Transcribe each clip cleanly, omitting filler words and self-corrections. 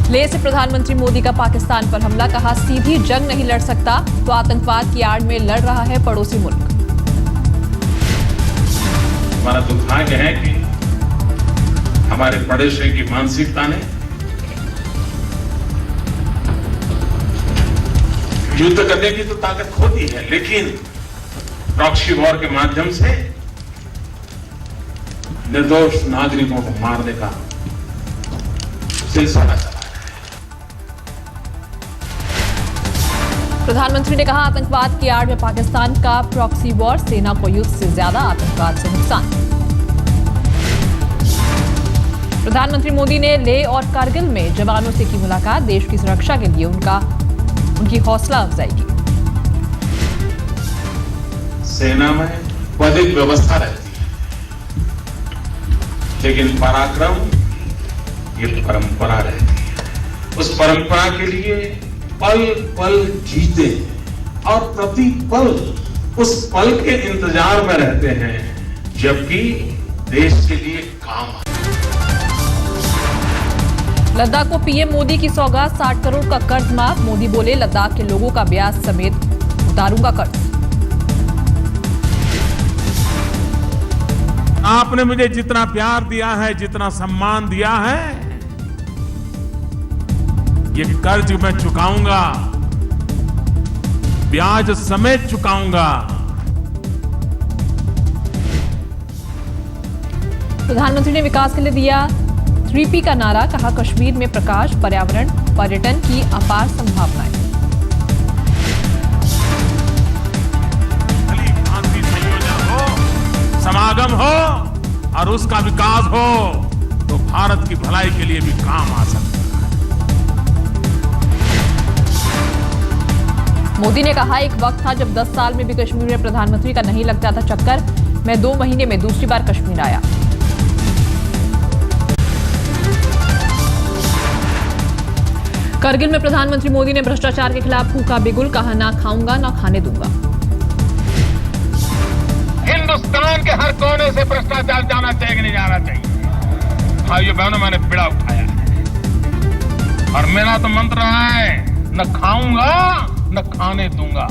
लेह से प्रधानमंत्री मोदी का पाकिस्तान पर हमला, कहा सीधी जंग नहीं लड़ सकता तो आतंकवाद की आड़ में लड़ रहा है पड़ोसी मुल्क। हमारा दुर्भाग्य है कि हमारे पड़ोसियों की मानसिकता ने युद्ध करने की तो ताकत होती है, लेकिन प्रॉक्सी वॉर के माध्यम से निर्दोष नागरिकों को मारने का सिलसिला चला। प्रधानमंत्री ने कहा आतंकवाद की आड़ में पाकिस्तान का प्रॉक्सी वॉर, सेना को युद्ध से ज्यादा आतंकवाद से नुकसान। प्रधानमंत्री मोदी ने लेह और कारगिल में जवानों से की मुलाकात, देश की सुरक्षा के लिए उनकी हौसला अफजाई की। सेना में वैदिक व्यवस्था रहती है, लेकिन पराक्रम ये परंपरा रहती है। उस परंपरा के लिए पल पल जीते और प्रति पल उस पल के इंतजार में रहते हैं जबकि देश के लिए काम आए। लद्दाख को पीएम मोदी की सौगात, 60 करोड़ का कर्ज माफ। मोदी बोले लद्दाख के लोगों का ब्याज समेत उतारूंगा कर्ज। आपने मुझे जितना प्यार दिया है, जितना सम्मान दिया है, ये कर्ज मैं चुकाऊंगा, ब्याज समेत चुकाऊंगा। प्रधानमंत्री ने विकास के लिए दिया 3P का नारा, कहा कश्मीर में प्रकाश, पर्यावरण, पर्यटन की अपार संभावनाएं। संयोजन हो, समागम हो और उसका विकास हो तो भारत की भलाई के लिए भी काम आ सकता है। मोदी ने कहा एक वक्त था जब 10 साल में भी कश्मीर में प्रधानमंत्री का नहीं लगता था चक्कर, मैं 2 महीने में दूसरी बार कश्मीर आया। करगिल में प्रधानमंत्री मोदी ने भ्रष्टाचार के खिलाफ फूंका बिगुल, कहा ना खाऊंगा ना खाने दूंगा। हिंदुस्तान के हर कोने से भ्रष्टाचार जाना चाहिए कि नहीं जाना चाहिए। भाइयों बहनों, मैंने बिड़ा उठाया है और मेरा तो मंत्र रहा है न खाऊंगा न खाने दूंगा।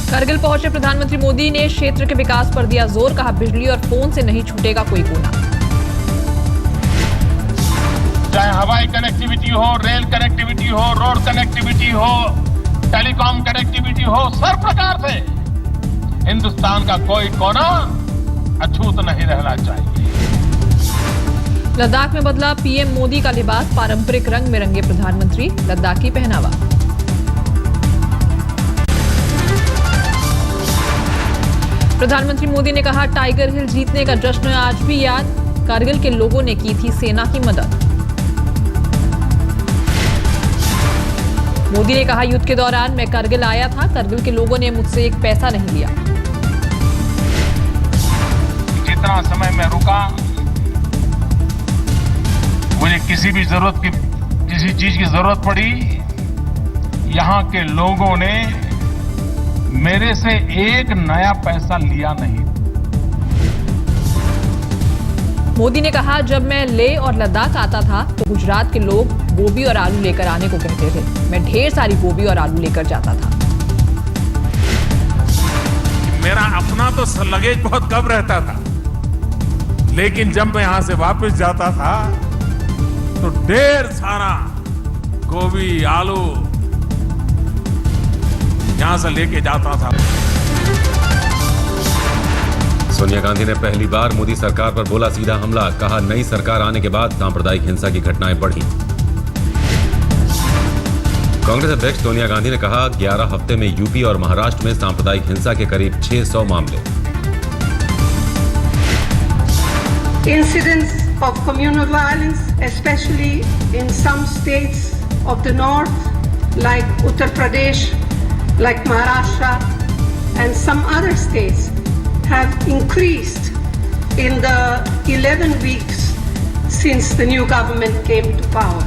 करगिल पहुंचे प्रधानमंत्री मोदी ने क्षेत्र के विकास पर दिया जोर, कहा बिजली और फोन से नहीं छूटेगा कोई कोना। चाहे हवाई कनेक्टिविटी हो, रेल कनेक्टिविटी हो, रोड कनेक्टिविटी हो, टेलीकॉम कनेक्टिविटी हो, हर प्रकार से हिंदुस्तान का कोई कोना अछूत नहीं रहना चाहिए। लद्दाख में बदला पीएम मोदी का लिबास, पारंपरिक रंग में रंगे प्रधानमंत्री, लद्दाखी पहनावा। प्रधानमंत्री मोदी ने कहा टाइगर हिल जीतने का जश्न आज भी याद, कारगिल के लोगों ने की थी सेना की मदद। मोदी ने कहा युद्ध के दौरान मैं कारगिल आया था, कारगिल के लोगों ने मुझसे एक पैसा नहीं लिया। जितना समय मैं रुका, मुझे किसी भी जरूरत की, किसी चीज की जरूरत पड़ी, यहां के लोगों ने मेरे से एक नया पैसा लिया नहीं। मोदी ने कहा जब मैं लेह और लद्दाख आता था तो गुजरात के लोग गोभी और आलू लेकर आने को कहते थे, मैं ढेर सारी गोभी और आलू लेकर जाता था। मेरा अपना तो लगेज बहुत कम रहता था, लेकिन जब मैं यहां से वापस जाता था तो ढेर सारा गोभी आलू यहां से लेके जाता था। सोनिया गांधी ने पहली बार मोदी सरकार पर बोला सीधा हमला, कहा नई सरकार आने के बाद सांप्रदायिक हिंसा की घटनाएं बढ़ी। कांग्रेस अध्यक्ष सोनिया गांधी ने कहा 11 हफ्ते में यूपी और महाराष्ट्र में सांप्रदायिक हिंसा के करीब 600 मामले। Incidents of communal violence, especially in some states of the north, like Uttar Pradesh, like Maharashtra, and some other states, have increased in the 11 weeks since the new government came to power.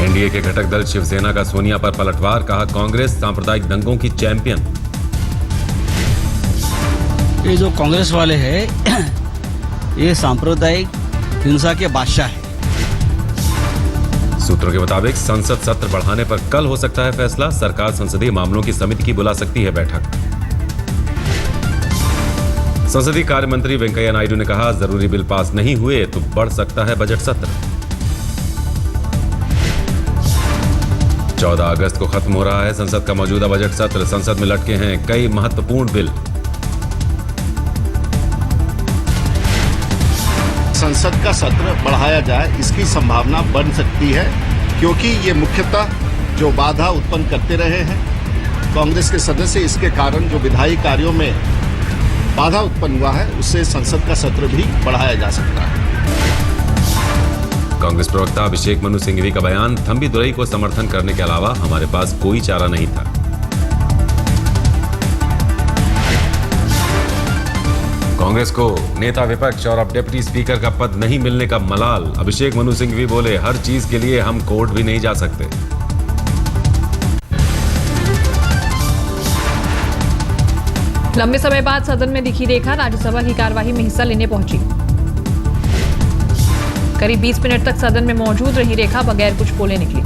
NDA के घटक दल शिवसेना का सोनिया पर पलटवार, कहा कांग्रेस सांप्रदायिक दंगों की चैंपियन। ये जो कांग्रेस वाले हैं ये सांप्रदायिक हिंसा के बादशाह हैं। सूत्रों के मुताबिक संसद सत्र बढ़ाने पर कल हो सकता है फैसला। सरकार संसदीय मामलों की समिति की बुला सकती है बैठक। संसदीय कार्य मंत्री वेंकैया नायडू ने कहा, जरूरी बिल पास नहीं हुए तो बढ़ सकता है बजट सत्र। 14 अगस्त को खत्म हो रहा है संसद का मौजूदा बजट सत्र। संसद में लटके हैं कई महत्वपूर्ण बिल। संसद का सत्र बढ़ाया जाए, इसकी संभावना बन सकती है, क्योंकि ये मुख्यतः जो बाधा उत्पन्न करते रहे हैं कांग्रेस के सदस्य, इसके कारण जो विधायी कार्यों में बाधा उत्पन्न हुआ है, उससे संसद का सत्र भी बढ़ाया जा सकता है। कांग्रेस प्रवक्ता अभिषेक मनु सिंघवी का बयान, थंबी दुरई को समर्थन करने के अलावा हमारे पास कोई चारा नहीं था। कांग्रेस को नेता विपक्ष और अब डिप्टी स्पीकर का पद नहीं मिलने का मलाल। अभिषेक मनु सिंघवी बोले, हर चीज के लिए हम कोर्ट भी नहीं जा सकते। लंबे समय बाद सदन में दिखी रेखा, राज्यसभा की कार्यवाही में हिस्सा लेने पहुंची। करीब 20 मिनट तक सदन में मौजूद रही रेखा, बगैर कुछ बोले निकली।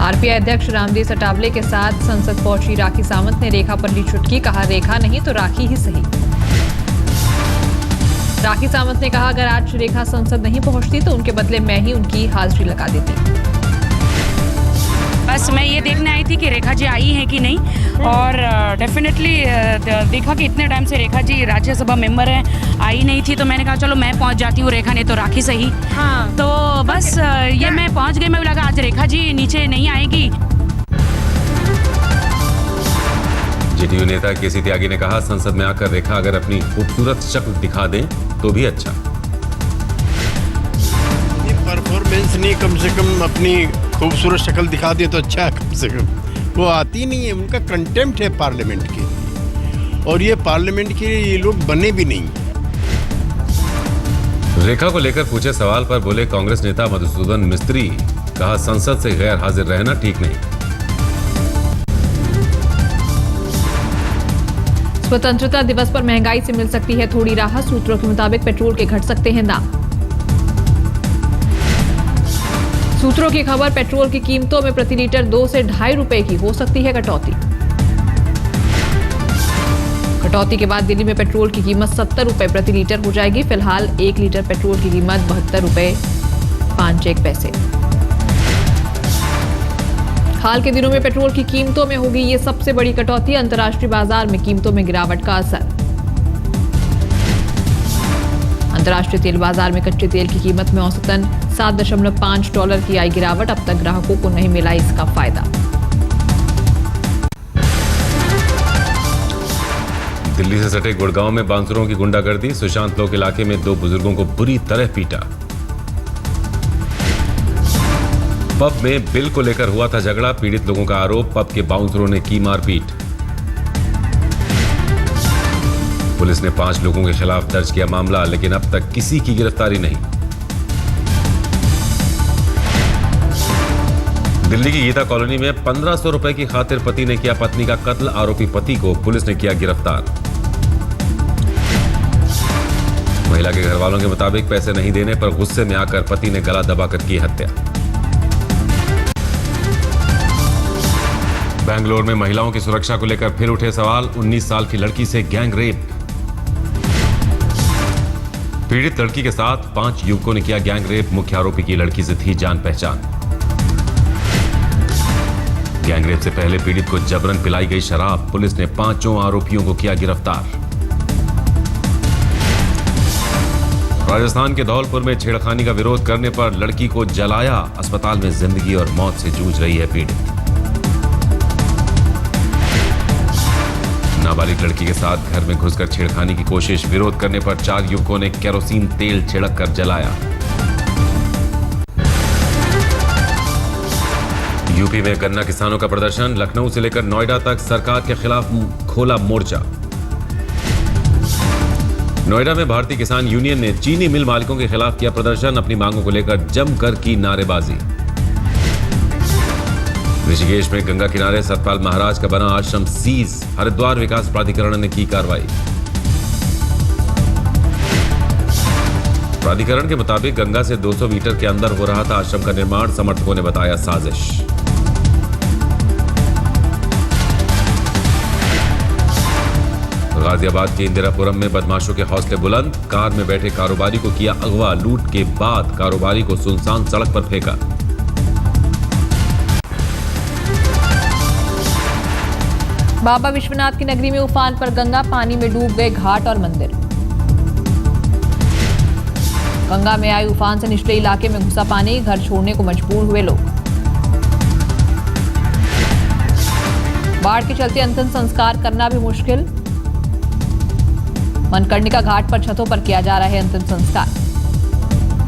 आरपीआई अध्यक्ष रामदेव अठावले के साथ संसद पहुंची राखी सावंत ने रेखा पर ली चुटकी, कहा रेखा नहीं तो राखी ही सही। राखी सावंत ने कहा, अगर आज रेखा संसद नहीं पहुंचती तो उनके बदले मैं ही उनकी हाजिरी लगा देती। बस मैं ये देखने आई थी कि रेखा जी आई हैं कि नहीं, और डेफिनेटली देखा कि इतने टाइम से रेखा जी राज्यसभा मेंबर हैं, आई नहीं थी, तो मैंने कहा चलो मैं पहुंच जाती हूँ, रेखा ने तो राखी सही। हाँ, तो बस ये मैं पहुंच गई। मैं लगा आज रेखा जी नीचे नहीं आएगी। जेडीयू नेता केसी त्यागी ने कहा, संसद में आकर रेखा अगर अपनी खूबसूरत शक्ल दिखा दें तो भी अच्छा। परफॉर्मेंस नहीं, कम से कम अपनी खूबसूरत शक्ल दिखा दे तो अच्छा है। कम से कम वो आती नहीं है, उनका कंटेम्प्ट है पार्लियामेंट के, और ये पार्लियामेंट के ये लोग बने भी नहीं। रेखा को लेकर पूछे सवाल पर बोले कांग्रेस नेता मधुसूदन मिस्त्री, कहा संसद से गैर हाजिर रहना ठीक नहीं। स्वतंत्रता दिवस पर महंगाई से मिल सकती है थोड़ी राहत, सूत्रों के मुताबिक पेट्रोल के घट सकते हैं दाम। सूत्रों की खबर, पेट्रोल की कीमतों में प्रति लीटर 2 से ढाई रुपए की हो सकती है कटौती। कटौती के बाद दिल्ली में पेट्रोल की कीमत 70 रुपए प्रति लीटर हो जाएगी। फिलहाल 1 लीटर पेट्रोल की कीमत 72 रुपए 51 पैसे। हाल के दिनों में पेट्रोल की कीमतों में होगी ये सबसे बड़ी कटौती। अंतर्राष्ट्रीय बाजार में कीमतों में गिरावट का असर। अंतर्राष्ट्रीय तेल बाजार में कच्चे तेल की कीमत में औसतन $7.5 की आई गिरावट। अब तक ग्राहकों को नहीं मिला इसका फायदा। दिल्ली से सटे गुड़गांव में बांसुरों की गुंडागर्दी। सुशांत लोक इलाके में 2 बुजुर्गों को बुरी तरह पीटा। पब में बिल को लेकर हुआ था झगड़ा। पीड़ित लोगों का आरोप, पब के बाउंसरों ने की मारपीट। पुलिस ने 5 लोगों के खिलाफ दर्ज किया मामला, लेकिन अब तक किसी की गिरफ्तारी नहीं। दिल्ली की गीता कॉलोनी में 1500 रुपए की खातिर पति ने किया पत्नी का कत्ल। आरोपी पति को पुलिस ने किया गिरफ्तार। महिला के घर वालों के मुताबिक पैसे नहीं देने पर गुस्से में आकर पति ने गला दबाकर की हत्या। बेंगलोर में महिलाओं की सुरक्षा को लेकर फिर उठे सवाल। 19 साल की लड़की से गैंग रेप। पीड़ित लड़की के साथ 5 युवकों ने किया गैंग रेप। मुख्य आरोपी की लड़की से थी जान पहचान। गैंग रेप से पहले पीड़ित को जबरन पिलाई गई शराब। पुलिस ने 5 आरोपियों को किया गिरफ्तार। राजस्थान के धौलपुर में छेड़खानी का विरोध करने पर लड़की को जलाया। अस्पताल में जिंदगी और मौत से जूझ रही है पीड़ित। नाबालिग लड़की के साथ घर में घुसकर छेड़खानी की कोशिश। विरोध करने पर 4 युवकों ने केरोसिन तेल छिड़क कर जलाया। यूपी में गन्ना किसानों का प्रदर्शन। लखनऊ से लेकर नोएडा तक सरकार के खिलाफ खोला मोर्चा। नोएडा में भारतीय किसान यूनियन ने चीनी मिल मालिकों के खिलाफ किया प्रदर्शन। अपनी मांगों को लेकर जमकर की नारेबाजी। ऋषिकेश में गंगा किनारे सतपाल महाराज का बना आश्रम सीज। हरिद्वार विकास प्राधिकरण ने की कार्रवाई। प्राधिकरण के मुताबिक गंगा से 200 मीटर के अंदर हो रहा था आश्रम का निर्माण। समर्थकों ने बताया साजिश। गाजियाबाद के इंदिरापुरम में बदमाशों के हौसले बुलंद। कार में बैठे कारोबारी को किया अगवा। लूट के बाद कारोबारी को सुनसान सड़क पर फेंका। बाबा विश्वनाथ की नगरी में उफान पर गंगा, पानी में डूब गए घाट और मंदिर। गंगा में आए उफान से निचले इलाके में घुसा पानी, घर छोड़ने को मजबूर हुए लोग। बाढ़ के चलते अंतिम संस्कार करना भी मुश्किल। मनकर्णिका घाट पर छतों पर किया जा रहा है अंतिम संस्कार।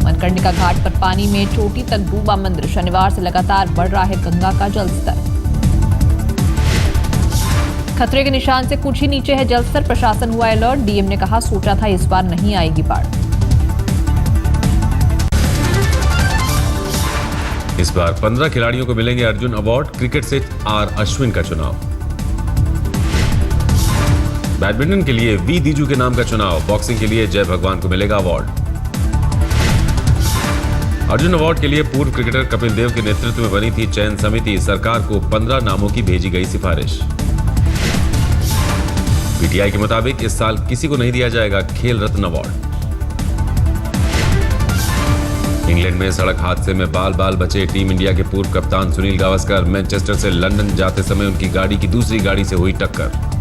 मनकर्णिका घाट पर पानी में चोटी तक डूबा मंदिर। शनिवार से लगातार बढ़ रहा है गंगा का जलस्तर। खतरे के निशान से कुछ ही नीचे है जलस्तर। प्रशासन हुआ अलर्ट। डीएम ने कहा सोचा था इस बार नहीं आएगी बाढ़। इस बार 15 खिलाड़ियों को मिलेंगे अर्जुन अवार्ड। क्रिकेट से आर अश्विन का चुनाव। बैडमिंटन के लिए वी दीजू के नाम का चुनाव। बॉक्सिंग के लिए जय भगवान को मिलेगा अवार्ड। अर्जुन अवार्ड के लिए पूर्व क्रिकेटर कपिल देव के नेतृत्व में बनी थी चयन समिति। सरकार को 15 नामों की भेजी गई सिफारिश। पीटीआई के मुताबिक इस साल किसी को नहीं दिया जाएगा खेल रत्न अवार्ड। इंग्लैंड में सड़क हादसे में बाल बाल बचे टीम इंडिया के पूर्व कप्तान सुनील गावस्कर। मैनचेस्टर से लंदन जाते समय उनकी गाड़ी की दूसरी गाड़ी से हुई टक्कर।